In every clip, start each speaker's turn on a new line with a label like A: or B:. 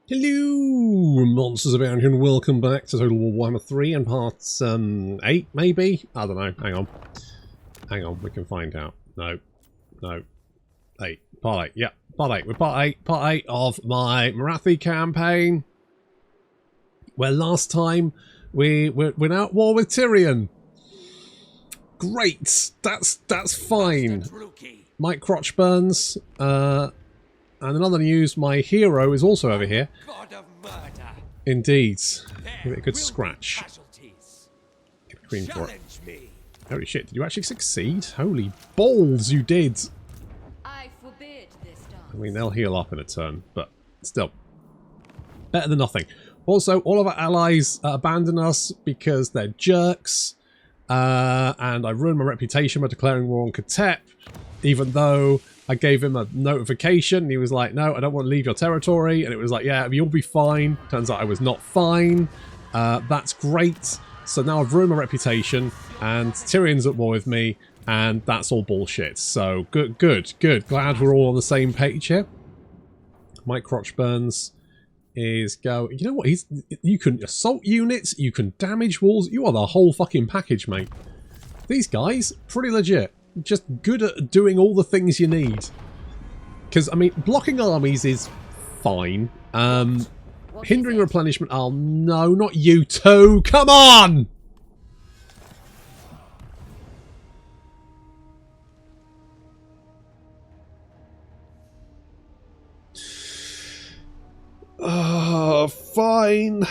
A: Hello, monsters about here, and welcome back to Total War Warhammer 3 and part 8, maybe? I don't know. Hang on, we can find out. No. 8. Part 8, yeah. Part 8. We're part 8 of my Morathi Campaign. Where last time we went out war with Tyrion. Great! That's fine. Mike Crotch burns. And in other news, my hero is also over here. Indeed. Give it a good scratch. Get a queen for it. Holy shit, did you actually succeed? Holy balls, you did! I mean, they'll heal up in a turn, but still. Better than nothing. Also, all of our allies abandon us because they're jerks. And I ruined my reputation by declaring war on Catep, even though I gave him a notification. He was like, no, I don't want to leave your territory. And it was like, yeah, you'll be fine. Turns out I was not fine. That's great. So now I've ruined my reputation and Tyrion's at war with me and that's all bullshit. So good. Glad we're all on the same page here. Mike Crotchburns is go. You know what? You can assault units. You can damage walls. You are the whole fucking package, mate. These guys, pretty legit. Just good at doing all the things you need. Because, I mean, blocking armies is fine. Hindering replenishment, oh no, not you two, come on! Fine.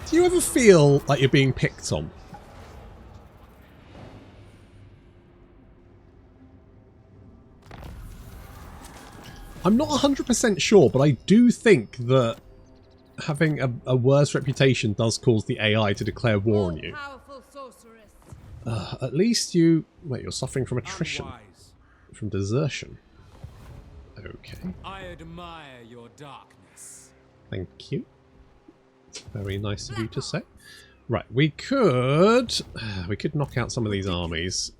A: Do you ever feel like you're being picked on? I'm not 100% sure, but I do think that having a worse reputation does cause the AI to declare war on you. At least you... Wait, you're suffering from attrition. From desertion. Okay.
B: I admire your darkness.
A: Thank you. Very nice of you to say. Right, we could knock out some of these armies.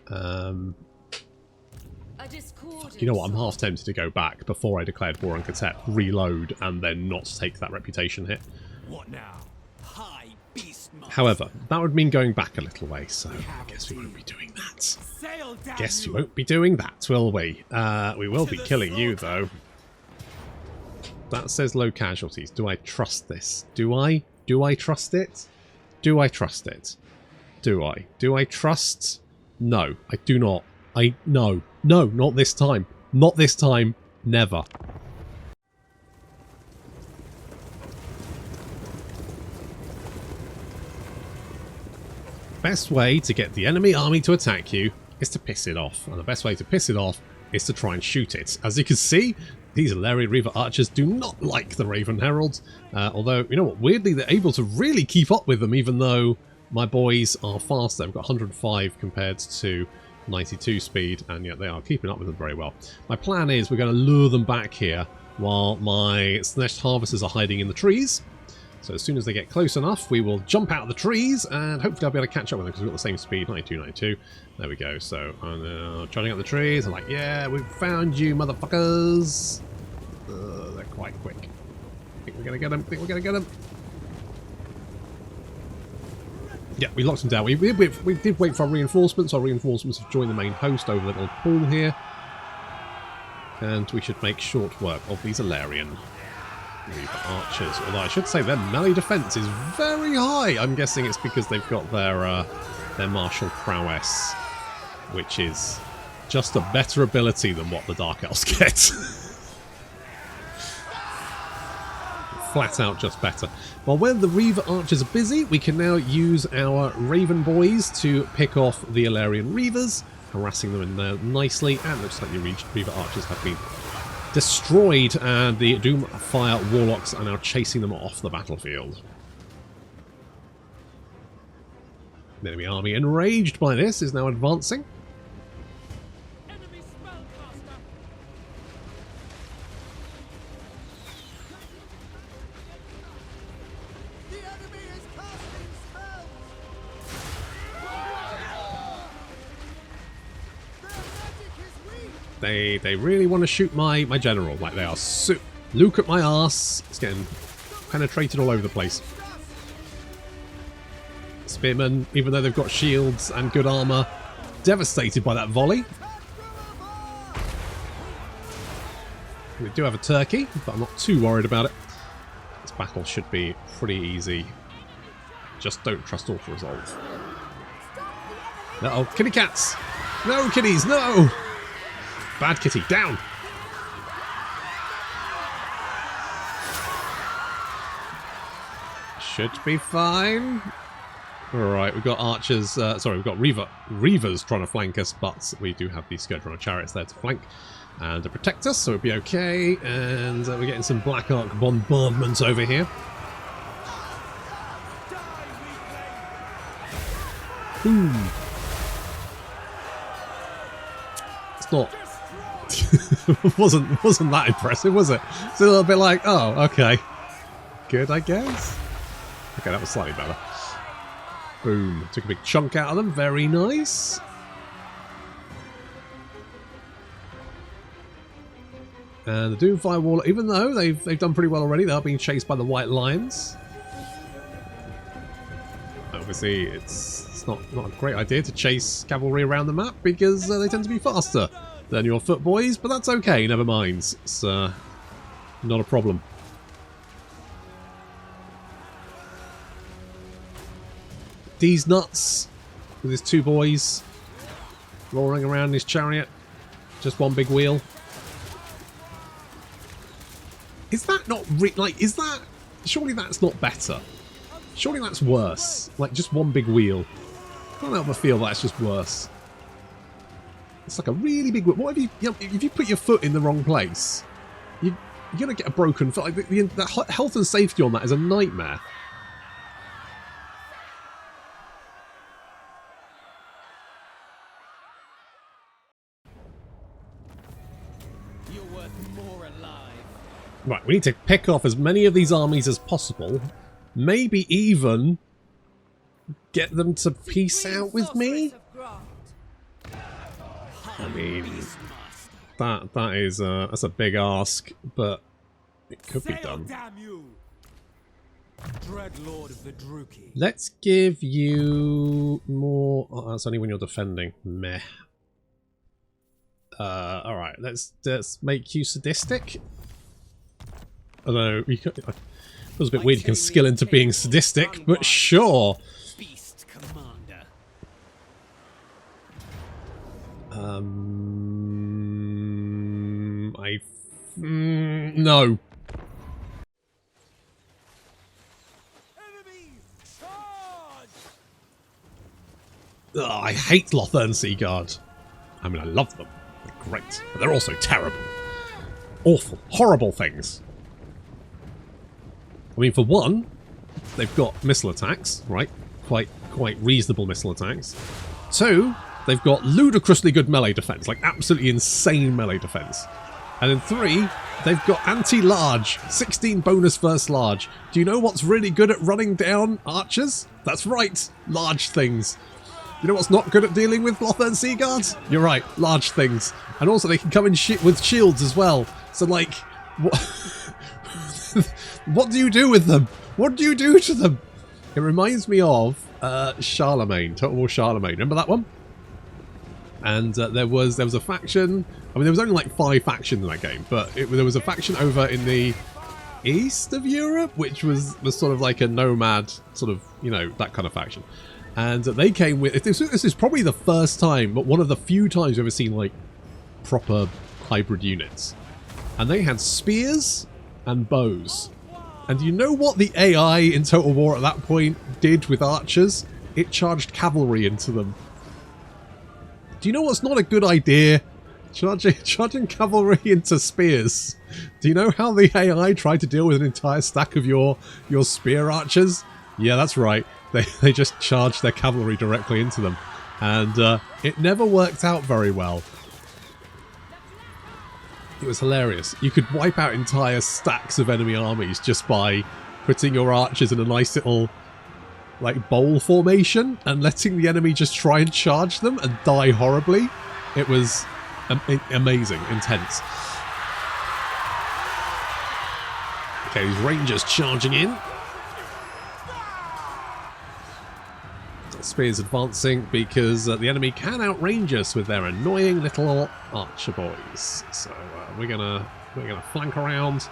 A: You know what? I'm half tempted to go back before I declared war on Catep, reload, and then not take that reputation hit.
B: What now? High beast master.
A: However, that would mean going back a little way, so I guess we won't be doing that. Guess we won't be doing that, will we? We will be killing you, though. That says low casualties. Do I trust this? Do I? Do I trust it? Do I trust it? Do I? Do I trust? No, I do not. No, not this time. Not this time. Never. Best way to get the enemy army to attack you is to piss it off. And the best way to piss it off is to try and shoot it. As you can see, these Illyrian Reaver archers do not like the Raven Heralds, although, you know what, weirdly they're able to really keep up with them, even though my boys are faster. I've got 105 compared to 92 speed, and yet they are keeping up with them very well. My plan is we're going to lure them back here while my Snesh Harvesters are hiding in the trees. So as soon as they get close enough, we will jump out of the trees, and hopefully I'll be able to catch up with them, because we've got the same speed, 92, 92. There we go. So I'm trotting up the trees. I'm like, yeah, we've found you, motherfuckers. They're quite quick. Think we're going to get them. Yeah, we locked them down. We did wait for our reinforcements. Our reinforcements have joined the main host over the little pool here. And we should make short work of these Illyrian Reaver archers. Although I should say their melee defense is very high. I'm guessing it's because they've got their martial prowess, which is just a better ability than what the Dark Elves get. Flat out just better. While when the Reaver archers are busy, we can now use our Raven boys to pick off the Illyrian Reavers, harassing them in there nicely, and looks like the Reaver archers have been destroyed, and the Doomfire Warlocks are now chasing them off the battlefield. The enemy army, enraged by this, is now advancing. They really want to shoot my general. Like, they are Luke at my arse. It's getting penetrated all over the place. Spearmen, even though they've got shields and good armor, devastated by that volley. We do have a turkey, but I'm not too worried about it. This battle should be pretty easy. Just don't trust auto-resolve. Uh-oh, kitty cats! No, kitties, no! Bad kitty, down! Should be fine. Alright, we've got archers, sorry, we've got reavers trying to flank us, but we do have the Scourge Runner chariots there to flank and to protect us, so it'll be okay. And we're getting some Black Arc bombardments over here. Boom. It's not... wasn't that impressive, was it? It's a little bit like, oh, okay. Good, I guess. Okay, that was slightly better. Boom. Took a big chunk out of them. Very nice. And the Doomfire Wall, even though they've done pretty well already, they are being chased by the White Lions. Obviously, it's not a great idea to chase cavalry around the map because they tend to be faster than your foot boys, but that's okay, never mind. It's not a problem. These nuts with his two boys roaring around in his chariot. Just one big wheel. Is that not is that... Surely that's not better. Surely that's worse. Like, just one big wheel. I can't help but feel that's just worse. It's like a really big wheel. What if if you put your foot in the wrong place? You're going to get a broken foot. Like, the health and safety on that is a nightmare. Right, we need to pick off as many of these armies as possible. Maybe even get them to peace out with me? I mean, that is that's a big ask, but it could be done. Let's give you more... Oh, that's only when you're defending. Meh. Alright, let's make you sadistic. Although, it was a bit weird you can skill into being sadistic, but sure. No. Ugh, I hate Lothern Sea Guard. I mean, I love them. They're great, but they're also terrible. Awful, horrible things. I mean, for one, they've got missile attacks, right? Quite reasonable missile attacks. Two, they've got ludicrously good melee defense, like absolutely insane melee defense. And then three, they've got anti-large, 16 bonus versus large. Do you know what's really good at running down archers? That's right, large things. You know what's not good at dealing with Lothern Sea Guards? You're right, large things. And also they can come in with shields as well. So like, what? What do you do with them? What do you do to them? It reminds me of Charlemagne, Total War Charlemagne. Remember that one? And there was a faction. I mean, there was only like 5 factions in that game, but there was a faction over in the east of Europe, which was sort of like a nomad, sort of, you know, that kind of faction. And they came with... This is probably the first time, but one of the few times I've ever seen like proper hybrid units. And they had spears and bows. And do you know what the AI in Total War at that point did with archers? It charged cavalry into them. Do you know what's not a good idea? Charging cavalry into spears. Do you know how the AI tried to deal with an entire stack of your spear archers? Yeah, that's right. They just charged their cavalry directly into them. And it never worked out very well. It was hilarious. You could wipe out entire stacks of enemy armies just by putting your archers in a nice little, like, bowl formation and letting the enemy just try and charge them and die horribly. It was amazing, intense. Okay, these Rangers charging in. Spears advancing because the enemy can outrange us with their annoying little archer boys. So we're gonna flank around.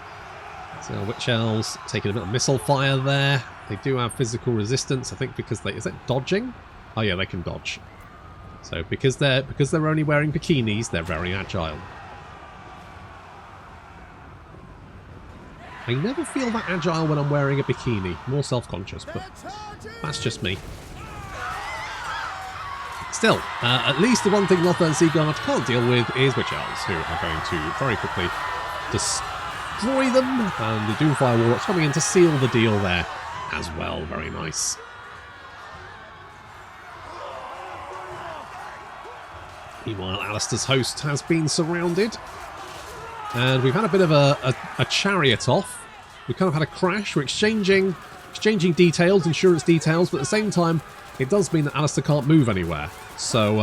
A: So Witch Elves taking a bit of missile fire there. They do have physical resistance, I think, because they is that dodging? Oh yeah, they can dodge. So because they're only wearing bikinis, they're very agile. I never feel that agile when I'm wearing a bikini. More self-conscious, but that's just me. Still, at least the one thing Lothern Seaguard can't deal with is Witch Elves, who are going to very quickly destroy them, and the Doomfire Warlocks coming in to seal the deal there as well. Very nice. Meanwhile, Alistair's host has been surrounded, and we've had a bit of a chariot off. We kind of had a crash. We're exchanging details, insurance details, but at the same time, it does mean that Alistair can't move anywhere. So,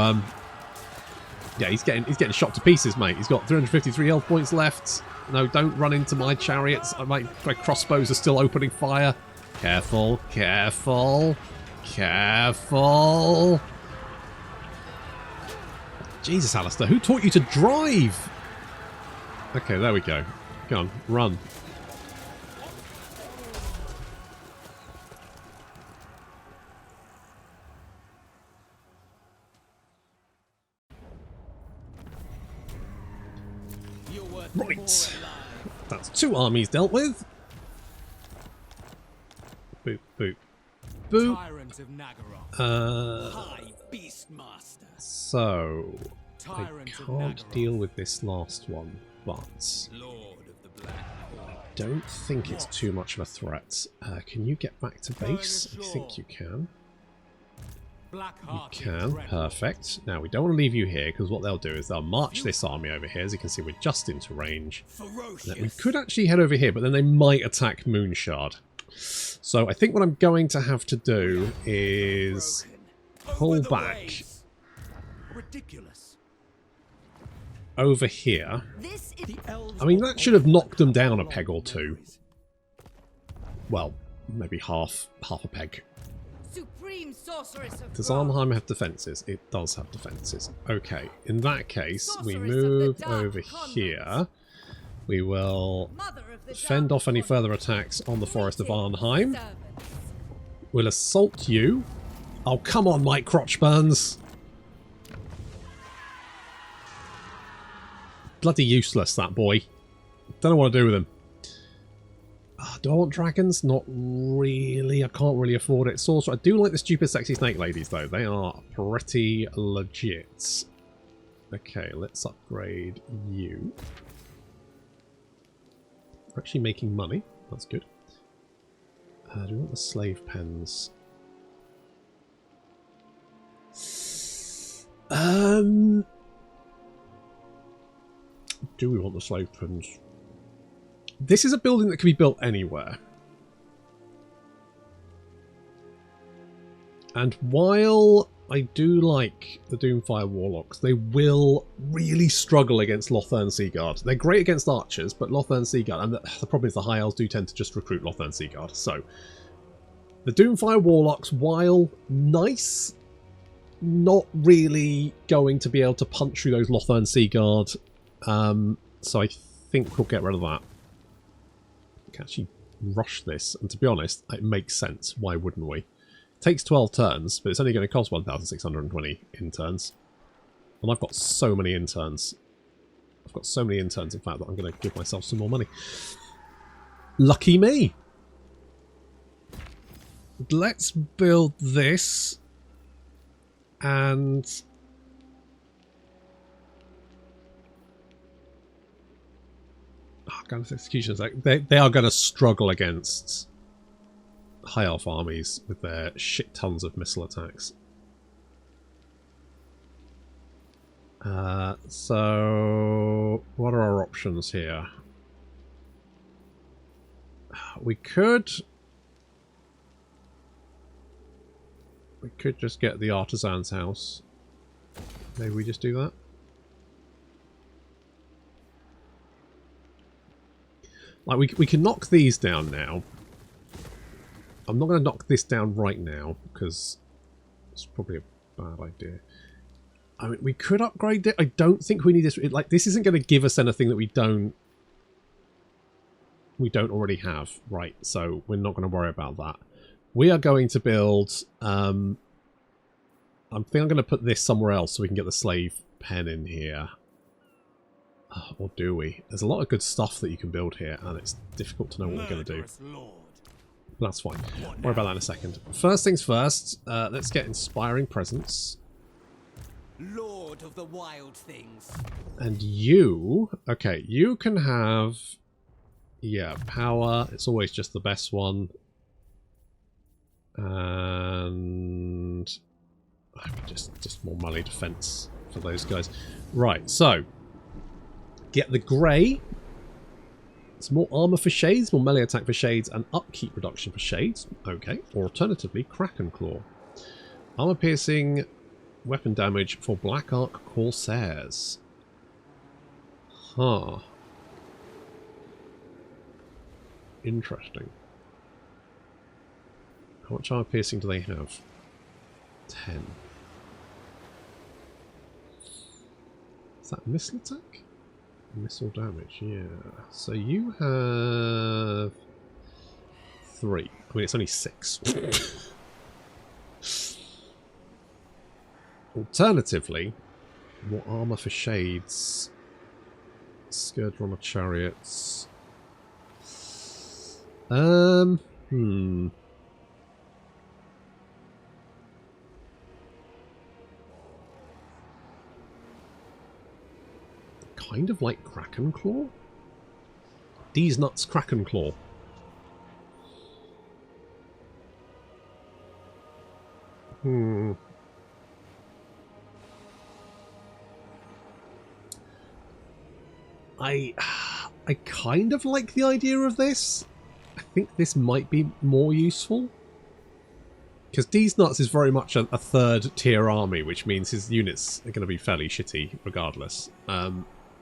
A: yeah, he's getting shot to pieces, mate. He's got 353 health points left. No, don't run into my chariots. My crossbows are still opening fire. Careful, careful, careful. Jesus, Alistair, who taught you to drive? Okay, there we go. Go on, run. Right, that's 2 armies dealt with. Boop, boop, boop. So I can't deal with this last one, but I don't think it's too much of a threat. Can you get back to base? I think you can. You can, perfect. Now we don't want to leave you here because what they'll do is they'll march this army over here. As you can see, we're just into range. We could actually head over here, but then they might attack Moonshard. So I think what I'm going to have to do is pull back over here. I mean, that should have knocked them down a peg or two. Well, maybe half a peg. Does Arnheim have defences? It does have defences. Okay, in that case, we move over here. We will fend off any further attacks on the Forest of Arnheim. We'll assault you. Oh, come on, Mike Crotchburns. Bloody useless, that boy. Don't know what to do with him. Do I want dragons? Not really. I can't really afford it. Sorcerer. I do like the stupid sexy snake ladies, though. They are pretty legit. Okay, let's upgrade you. We're actually making money. That's good. Do we want the slave pens? Do we want the slave pens? This is a building that can be built anywhere. And while I do like the Doomfire Warlocks, they will really struggle against Lothern Seaguard. They're great against archers, but Lothern Seaguard, and the problem is the High Elves do tend to just recruit Lothern Seaguard. So, the Doomfire Warlocks, while nice, not really going to be able to punch through those Lothern Seaguard. So I think we'll get rid of that. We can actually rush this, and to be honest, it makes sense. Why wouldn't we? It takes 12 turns, but it's only going to cost 1,620 interns. And I've got so many interns. I've got so many interns, in fact, that I'm going to give myself some more money. Lucky me! Let's build this. And Gunner's Executioners, they are going to struggle against High Elf armies with their shit tons of missile attacks. So what are our options here? We could just get the Artisan's house. Maybe we just do that. Like, we can knock these down now. I'm not going to knock this down right now, because it's probably a bad idea. I mean, we could upgrade it. I don't think we need this. Like, this isn't going to give us anything that we don't already have. Right, so we're not going to worry about that. We are going to build... I think I'm going to put this somewhere else so we can get the slave pen in here. Or do we? There's a lot of good stuff that you can build here, and it's difficult to know what we're going to do. That's fine. Worry about that in a second. First things first, let's get Inspiring Presence.
B: Lord of the wild things.
A: And you... Okay, you can have... Yeah, power. It's always just the best one. And... I mean, just more melee defense for those guys. Right, so... Get the grey. It's more armor for shades, more melee attack for shades, and upkeep reduction for shades. Okay. Or alternatively, Kraken Claw. Armor piercing, weapon damage for Black Arc Corsairs. Huh. Interesting. How much armor piercing do they have? 10. Is that missile attack? Missile damage, yeah. So you have 3. I mean, it's only 6. Alternatively, more armor for shades. Scourge runner chariots. Kind of like Kraken Claw? These nuts Kraken Claw. I kind of like the idea of this. I think this might be more useful. Because D's Nuts is very much a third tier army, which means his units are going to be fairly shitty regardless.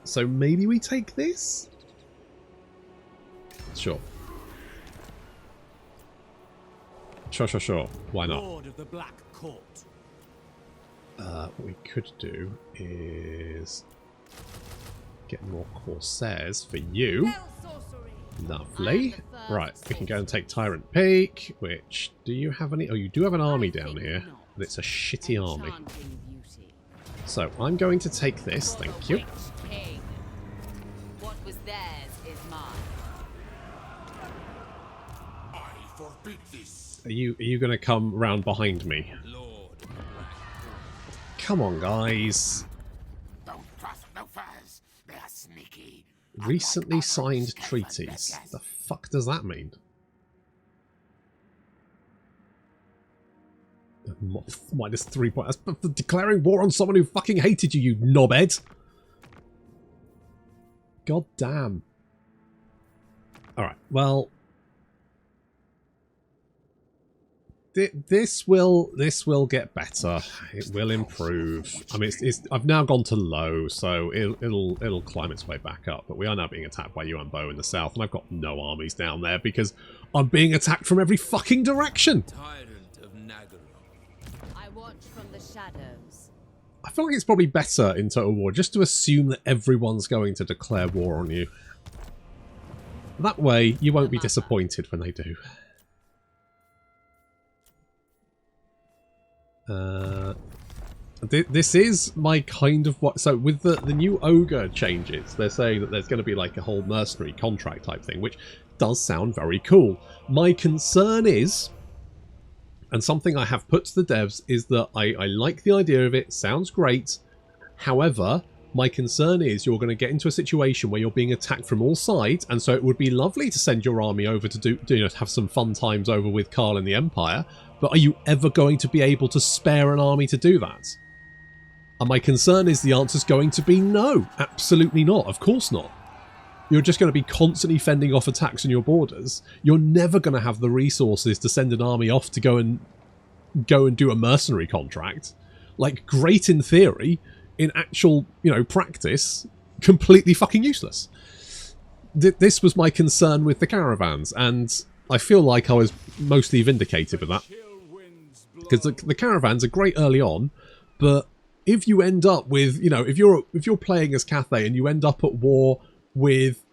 A: So maybe we take this? Sure. Sure. Why not?
B: Lord of the Black Court.
A: What we could do is get more Corsairs for you. Lovely. Right, we can go and take Tyrant Peak, which... Do you have any... Oh, you do have an army down here, but it's a shitty army. So, I'm going to take this, thank you.
C: What was theirs is mine.
B: I forbid this.
A: Are you going to come round behind me?
B: Lord.
A: Come on, guys.
D: Don't trust no furs. They are sneaky.
A: Recently signed treaties. The fuck does that mean? -3 points. That's declaring war on someone who fucking hated you, you knobhead. God damn. Alright, well... This will get better. It will improve. I mean, I've now gone to low, so it'll climb its way back up. But we are now being attacked by Yuan Bo in the south, and I've got no armies down there because I'm being attacked from every fucking direction.
B: Tyrant of Nagaro.
C: I watch from the shadows.
A: I feel like it's probably better in Total War just to assume that everyone's going to declare war on you. That way, you won't be disappointed when they do. This is my kind of what... So with the new Ogre changes, they're saying that there's going to be like a whole mercenary contract type thing, which does sound very cool. My concern is, and something I have put to the devs, is that I like the idea of it, sounds great. However, my concern is you're going to get into a situation where you're being attacked from all sides, and so it would be lovely to send your army over to have some fun times over with Karl and the Empire. But are you ever going to be able to spare an army to do that? And my concern is the answer's going to be no. Absolutely not. Of course not. You're just going to be constantly fending off attacks on your borders. You're never going to have the resources to send an army off to go and do a mercenary contract. Like, great in theory, in actual, practice, completely fucking useless. this was my concern with the caravans, and I feel like I was mostly vindicated with that. Because the caravans are great early on, but if you end up with, you know, if you're playing as Cathay and you end up at war with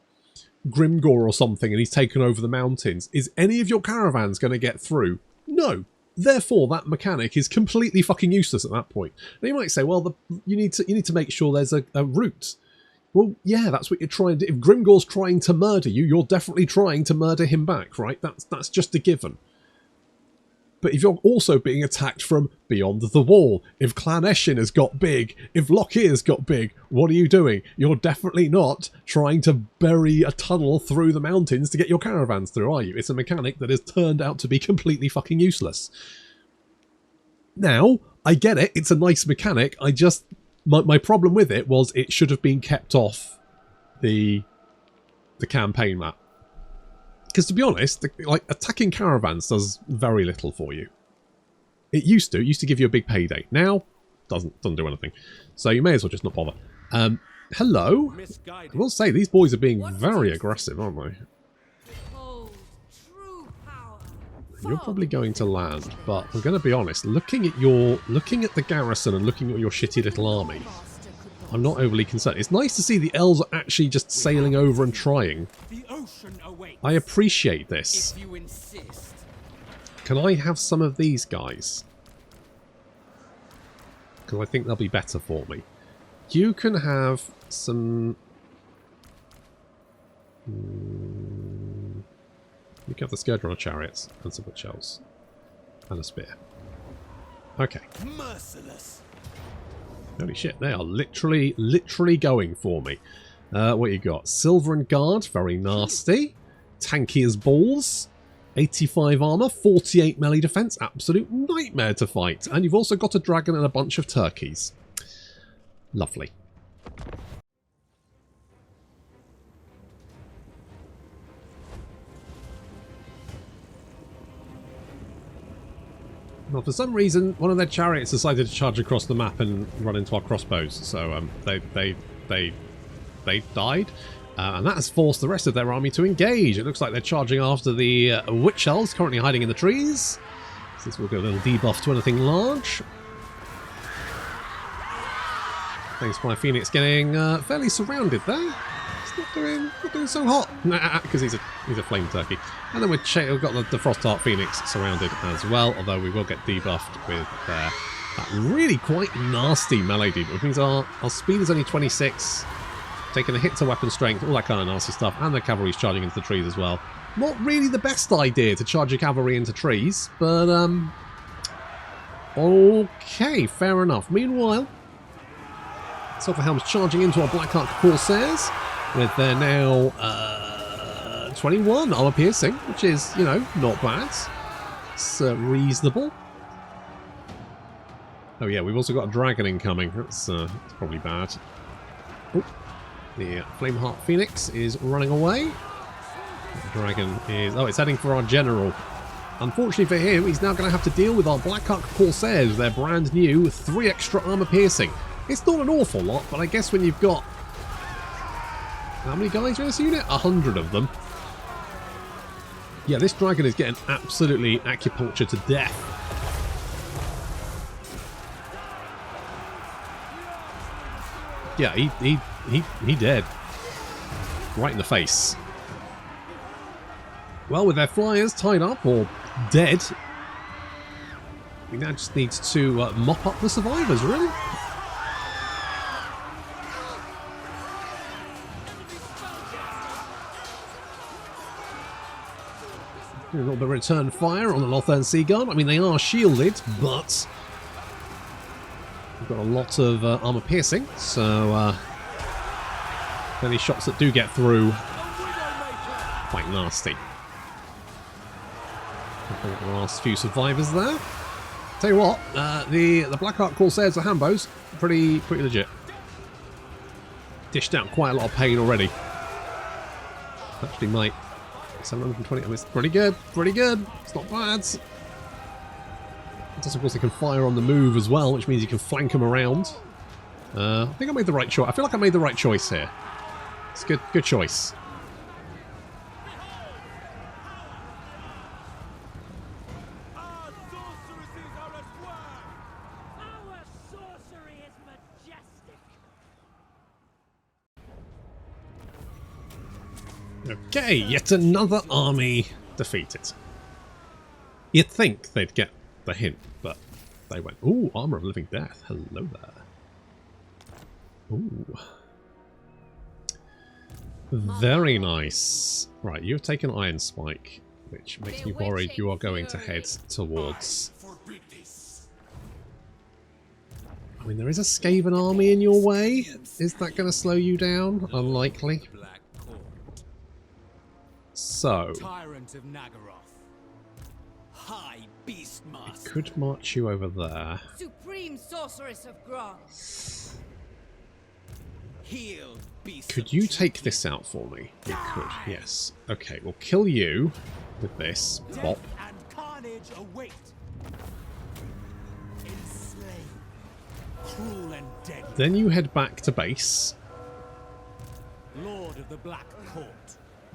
A: Grimgor or something and he's taken over the mountains, is any of your caravans going to get through? No. Therefore, that mechanic is completely fucking useless at that point. And you might say, well, you need to make sure there's a route. Well, yeah, that's what you're trying to do. If Grimgor's trying to murder you, you're definitely trying to murder him back, right? That's just a given. But if you're also being attacked from beyond the wall, if Clan Eshin has got big, if Lockheed's got big, what are you doing? You're definitely not trying to bury a tunnel through the mountains to get your caravans through, are you? It's a mechanic that has turned out to be completely fucking useless. Now, I get it, it's a nice mechanic, I just... My problem with it was it should have been kept off the campaign map. Because to be honest, like attacking caravans does very little for you. It used to give you a big payday. Now, doesn't do anything. So you may as well just not bother. Hello? I will say, these boys are being very aggressive, aren't they? You're probably going to land, but I'm going to be honest, looking at the garrison and looking at your shitty little army, I'm not overly concerned. It's nice to see the elves are actually just sailing over and trying. I appreciate this. Can I have some of these guys? Because I think they'll be better for me. You can have some... You can have the Scourge chariots and some shells. And a spear. Okay.
B: Merciless.
A: Holy shit, they are literally going for me. What you got? Silver and Guard, very nasty. Tanky as balls. 85 armor, 48 melee defense, absolute nightmare to fight. And you've also got a dragon and a bunch of turkeys. Lovely. Well, for some reason, one of their chariots decided to charge across the map and run into our crossbows. So they died, and that has forced the rest of their army to engage. It looks like they're charging after the witch elves currently hiding in the trees. Since we'll get a little debuff to anything large. Thanks, my Phoenix getting fairly surrounded there. Not doing so hot, because he's a flame turkey. And then we've got the Frostheart Phoenix surrounded as well, although we will get debuffed with that really quite nasty melee debuff, which means our speed is only 26, taking a hit to weapon strength, all that kind of nasty stuff, and the cavalry's charging into the trees as well. Not really the best idea to charge your cavalry into trees, but okay, fair enough. Meanwhile, Silverhelm's charging into our Black Ark Corsairs, with their now 21 armor piercing, which is, you know, not bad. It's reasonable. Oh yeah, we've also got a dragon incoming. That's probably bad. Oh, the Flameheart Phoenix is running away. The dragon is... Oh, it's heading for our general. Unfortunately for him, he's now going to have to deal with our Black Ark Corsairs, their brand new 3 extra armor piercing. It's not an awful lot, but I guess when you've got... How many guys are in this unit? 100 of them. Yeah, this dragon is getting absolutely acupunctured to death. Yeah, he dead. Right in the face. Well, with their flyers tied up or dead, we now just need to mop up the survivors, really. A little bit of return fire on the Lothern Seaguard. I mean, they are shielded, but we've got a lot of armor piercing, so any shots that do get through, quite nasty. The last few survivors there. Tell you what, the Black Ark Corsairs, the Hambos, pretty legit. Dished out quite a lot of pain already. Actually, might. 720, I mean, it's pretty good, it's not bad. Plus, of course, they can fire on the move as well, which means you can flank them around. I think I made the right choice. I feel like I made the right choice here. It's good choice. Okay, yet another army defeated. You'd think they'd get the hint, but they went, ooh, Armour of Living Death. Hello there. Ooh. Very nice. Right, you've taken Iron Spike, which makes me worried you are going to head towards... I mean, there is a Skaven army in your way. Is that going to slow you down? Unlikely. So,
B: Tyrant of Nagaroth. High Beastmaster.
A: could march you over there.
C: Supreme Sorceress of Grog.
B: Healed beast.
A: Could you take this out for me? You could, yes. Okay, we'll kill you with this. Bop.
B: And carnage await. Enslaved. Cruel and deadly.
A: Then you head back to base.
B: Lord of the Black Court.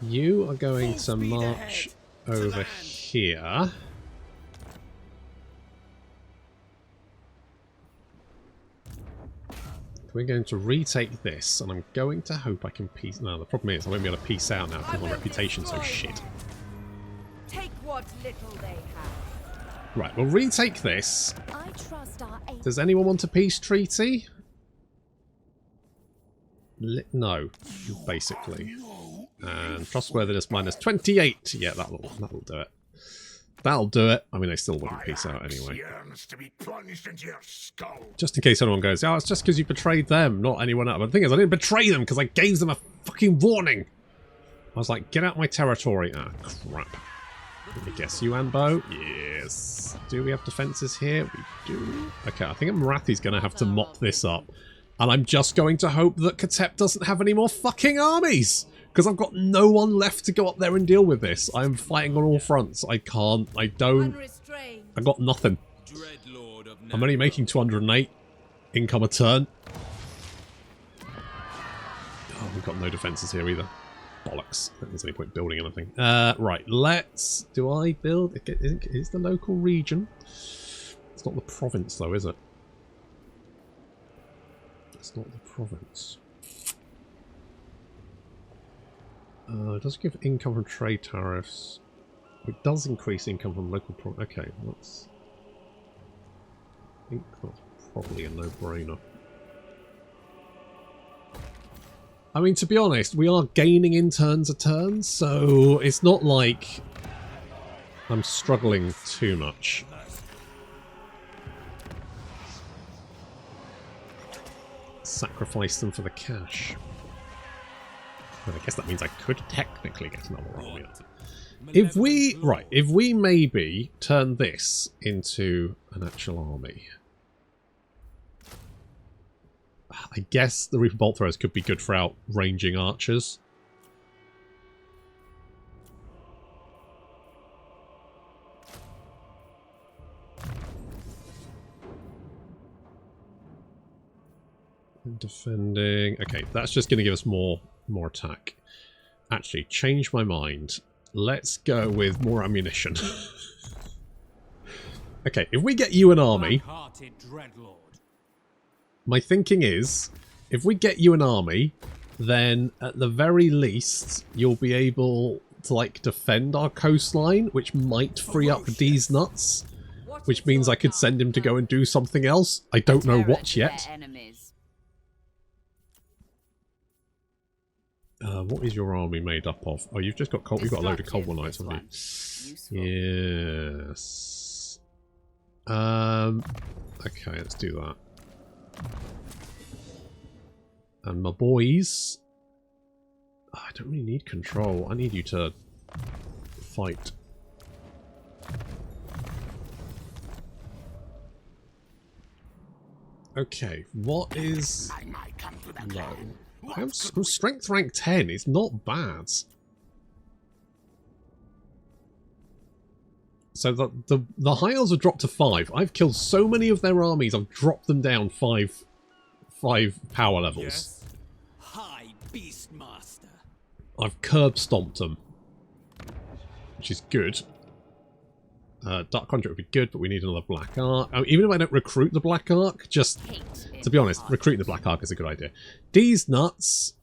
A: You are going to march over here. We're going to retake this, and I'm going to hope I can piece... No, the problem is I won't be able to piece out now because my reputation's so shit.
C: Take what little they have.
A: Right, we'll retake this.
C: I trust our aim.
A: Does anyone want a peace treaty? No, basically. And trustworthiness minus 28. Yeah, that'll do it. That'll do it. I mean, they still wouldn't peace out anyway.
D: To be plunged into your skull.
A: Just in case anyone goes, oh, it's just because you betrayed them, not anyone else. But the thing is, I didn't betray them because I gave them a fucking warning. I was like, get out my territory. Ah, crap. Let me guess you, Anbo? Yes. Do we have defences here? We do. Okay, I think Morathi's going to have to mop this up. And I'm just going to hope that Katep doesn't have any more fucking armies. Because I've got no one left to go up there and deal with this. I'm fighting on all fronts. I can't. I don't. I got nothing. I'm only making 208 income a turn. Oh, we've got no defences here either. Bollocks. I don't think there's any point building anything. Right, let's... Do I build... Is the local region? It's not the province though, is it? It's not the province. It does give income from trade tariffs. It does increase income from local... Okay, let's... I think that's probably a no-brainer. I mean, to be honest, we are gaining in turns a turn, so it's not like I'm struggling too much. Sacrifice them for the cash. Well, I guess that means I could technically get another army. If we... Right, if we maybe turn this into an actual army... I guess the Reaper Bolt Throwers could be good for outranging archers. Defending... Okay, that's just going to give us more attack. Actually, change my mind. Let's go with more ammunition. Okay, if we get you an army... My thinking is, if we get you an army, then at the very least, you'll be able to, like, defend our coastline, which might free up these nuts, which means I could send him to go and do something else. I don't know what yet. What is your army made up of? Oh, you've just got coal. You've got a load of coal knights, haven't you? Yes. Okay, let's do that. And my boys... Oh, I don't really need control. I need you to fight. Okay, what is low? I'm strength rank 10. It's not bad. So the high elves have dropped to 5. I've killed so many of their armies, I've dropped them down 5 power levels.
B: Yes. High Beastmaster.
A: I've curb stomped them, which is good. Dark Conduit would be good, but we need another Black Ark. Even if I don't recruit the Black Ark, just to be honest, recruiting the Black Ark is a good idea. These nuts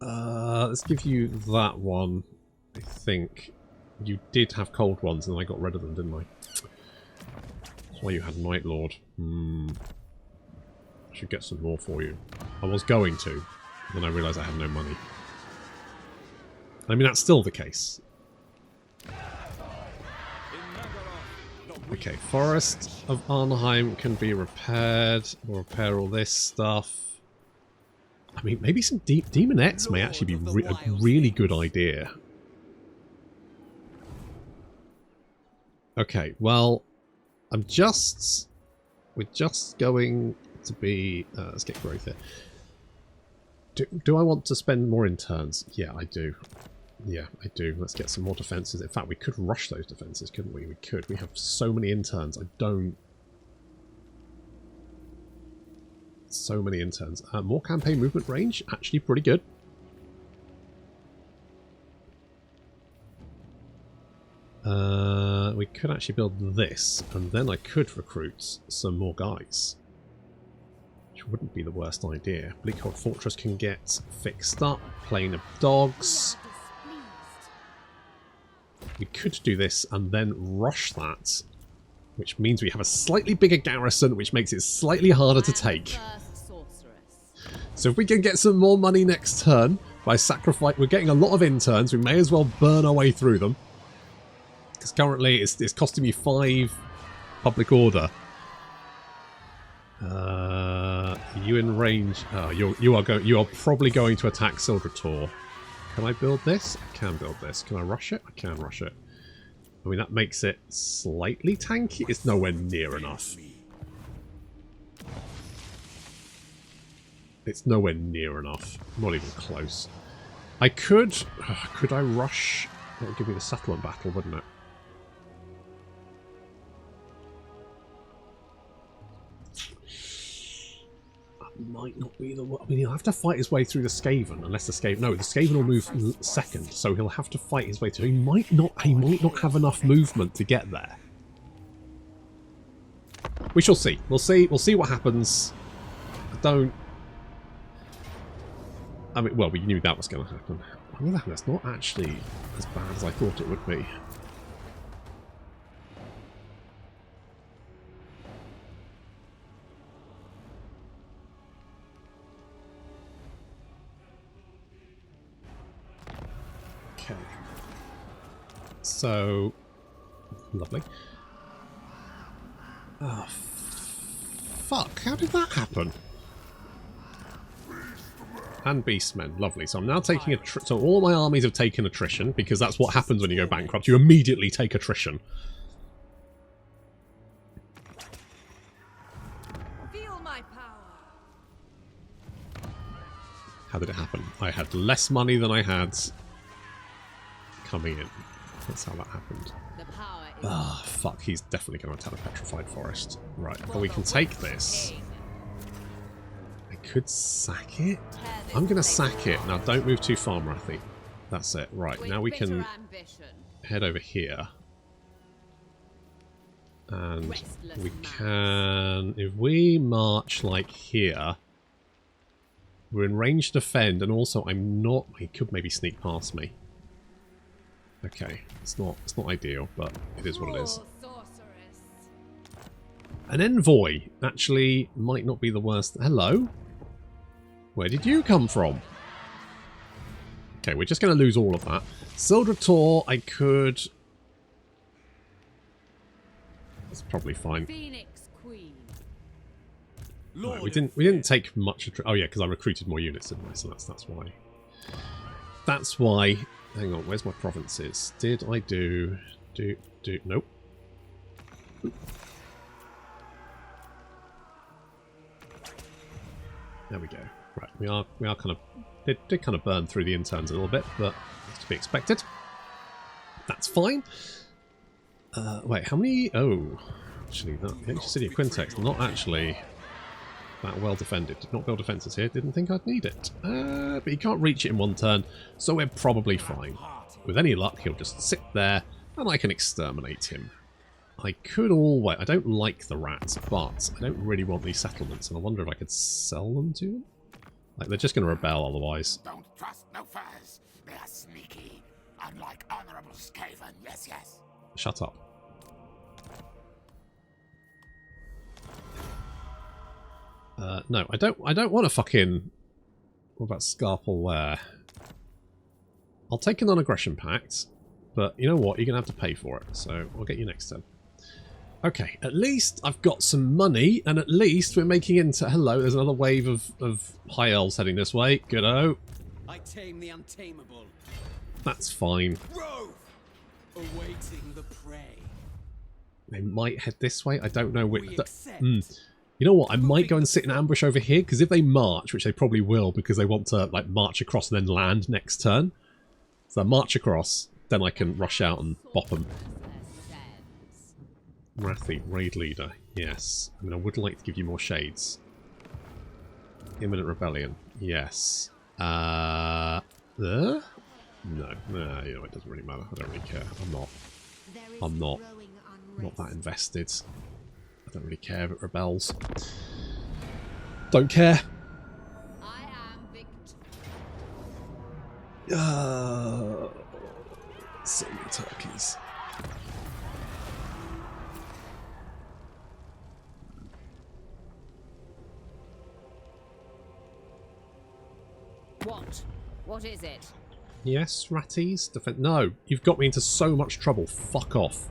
A: Let's give you that one. I think you did have cold ones and I got rid of them, didn't I? That's why you had Night Lord. I should get some more for you. I was going to, then I realised I had no money. I mean, that's still the case. Okay, Forest of Arnheim can be repaired. We'll repair all this stuff. I mean, maybe some Demonettes may actually be a really good idea. Okay, well, we're just going to be, let's get growth here. Do I want to spend more interns? Yeah, I do. Yeah, I do. Let's get some more defences. In fact, we could rush those defences, couldn't we? We could. We have so many interns. I don't... So many interns. More campaign movement range. Actually pretty good. We could actually build this, and then I could recruit some more guys. Which wouldn't be the worst idea. Bleakhold Fortress can get fixed up. Plain of Dogs. We could do this and then rush that, which means we have a slightly bigger garrison, which makes it slightly harder to take. So if we can get some more money next turn by sacrifice, we're getting a lot of interns. We may as well burn our way through them, because currently it's costing me 5 public order. You in range? Oh, you are probably going to attack Sildrator. Can I build this? I can build this. Can I rush it? I can rush it. I mean, that makes it slightly tanky. It's nowhere near enough. It's nowhere near enough. Not even close. I could... could I rush? That would give me the settlement battle, wouldn't it? Might not be the one. I mean, he'll have to fight his way through the Skaven, unless the Skaven... No, the Skaven will move second, so he'll have to fight his way through. He might not have enough movement to get there. We shall see. We'll see what happens. I mean, well, we knew that was going to happen. On the other hand, that's not actually as bad as I thought it would be. Okay. So, lovely. Oh, fuck. How did that happen? And beastmen. Lovely. So I'm now taking so all my armies have taken attrition, because that's what happens when you go bankrupt. You immediately take attrition.
C: Feel my power.
A: How did it happen? I had less money than I had coming in. That's how that happened. Ah, fuck. He's definitely going to attack the Petrified Forest. Right, but we can take this. I could sack it. I'm going to sack it. Now, don't move too far, Morathi. That's it. Right, now we can head over here. And we can... If we march, like, here... We're in range to defend, and also I'm not... He could maybe sneak past me. Okay, it's not ideal, but it is what it is. An envoy actually might not be the worst. Hello? Where did you come from? Okay, we're just going to lose all of that. Sildrator, I could... That's probably fine.
C: Phoenix Queen.
A: Right, we didn't take much... Oh yeah, because I recruited more units, didn't I? So that's why. That's why... Hang on, where's my provinces? Did I do... Nope. There we go. Right, we are kind of... Did kind of burn through the interns a little bit, but it's to be expected. That's fine. Wait, how many... Oh, actually, the Ancient City of Quintex, not actually that well defended. Did not build defences here, didn't think I'd need it. But you can't reach it in one turn, so we're probably fine. With any luck, he'll just sit there, and I can exterminate him. I could always... I don't like the rats, but I don't really want these settlements, and I wonder if I could sell them to him? Like, they're just going to rebel otherwise.
D: Don't trust no furs. They are sneaky. Unlike Honorable Skaven, yes, yes.
A: Shut up. No, I don't want to fucking... What about Scarpel there? I'll take a non-aggression pact, but you know what? You're going to have to pay for it, so I'll get you next turn. Okay, at least I've got some money, and at least we're making into... Hello, there's another wave of High Elves heading this way. Good-o.
B: I tame the untamable.
A: That's fine.
B: Grove! Awaiting the prey.
A: They might head this way. I don't know which... You know what? I might go and sit in ambush over here, because if they march, which they probably will, because they want to like march across and then land next turn. So march across, then I can rush out and bop them. Morathi, raid leader. Yes. I mean, I would like to give you more shades. Imminent rebellion. Yes. No, you know, it doesn't really matter. I don't really care. I'm not that invested. I don't really care if it rebels. Don't care.
C: I am victor.
A: So many turkeys.
C: What is it?
A: Yes, ratties. No, you've got me into so much trouble. Fuck off.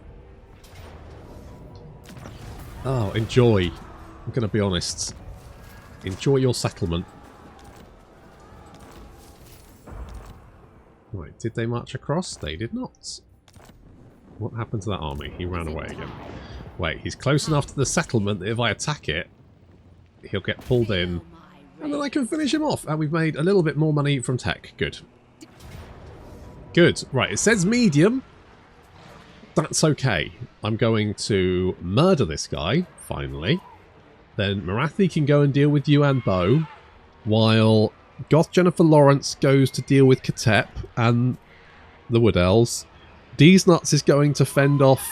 A: Oh, enjoy. I'm going to be honest. Enjoy your settlement. Right, did they march across? They did not. What happened to that army? He ran away again. Wait, he's close enough to the settlement that if I attack it, he'll get pulled in. And then I can finish him off. And we've made a little bit more money from tech. Good. Good. Right, it says medium. That's okay. I'm going to murder this guy, finally. Then Morathi can go and deal with you and Bo, while Goth Jennifer Lawrence goes to deal with Katep and the Wood Elves. D's Nuts is going to fend off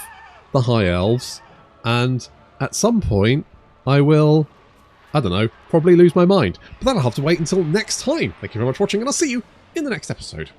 A: the High Elves, and at some point I will, I don't know, probably lose my mind. But that'll have to wait until next time. Thank you very much for watching, and I'll see you in the next episode.